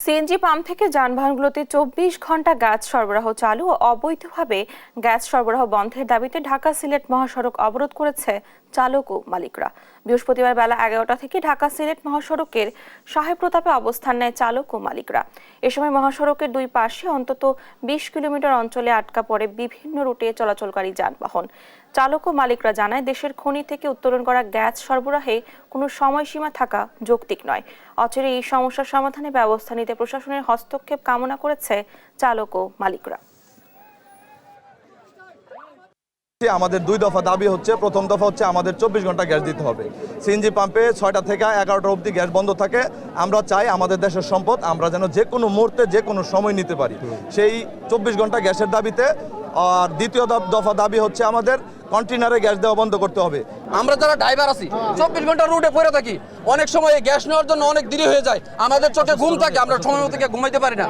CNG pump থেকে যানবাহনগুলোতে ২৪ ঘন্টা gas সরবরাহ চালু ও অবৈধভাবে গ্যাস সরবরাহ বন্ধের দাবিতে ঢাকা সিলেট মহাসড়ক অবরোধ করেছে চালক ও মালিকরা। বৃহস্পতিবার বেলা ১১টা থেকে ঢাকা সিলেট মহাসড়কের সাহেব প্রতাপে অবস্থান নেয় চালক ও মালিকরা। এ সময় মহাসড়কের দুই পাশে অন্তত ২০ কিলোমিটার অঞ্চলে আটকা পড়ে বিভিন্ন রুটে চলাচলকারী যানবাহন। চালক ও মালিকরা জানায়, দেশের খনি থেকে উত্তোলন করা গ্যাস সরবরাহে কোনো সময়সীমা থাকা যৌক্তিক নয়। অচিরে এই সমস্যার সমাধানে ব্যবস্থা নিতে প্রশাসনের হস্তক্ষেপ কামনা করেছে চালক ও মালিকরা। আমাদের দুই দফা দাবি হচ্ছে, প্রথম দফা হচ্ছে আমাদের ২৪ ঘন্টা গ্যাস দিতে হবে। সিএনজি পাম্পে ৬টা থেকে ১১টা অবধি গ্যাস বন্ধ থাকে। আমরা চাই আমাদের দেশের সম্পদ আমরা যেন যে কোনো মুহূর্তে যে কোনো সময় নিতে পারি, সেই ২৪ ঘন্টা গ্যাসের দাবিতে। আর দ্বিতীয় দফা দাবি হচ্ছে আমাদের কন্টেনারে গ্যাস দেওয়া বন্ধ করতে হবে। আমরা যারা ড্রাইভার আছি ২৪ ঘন্টা রুটে পড়ে থাকি, অনেক সময় গ্যাস নেওয়ার জন্য অনেক দেরি হয়ে যায়, আমাদের চোখে ঘুম থাকে, আমরা সময় মতো ঘুমাইতে পারি না।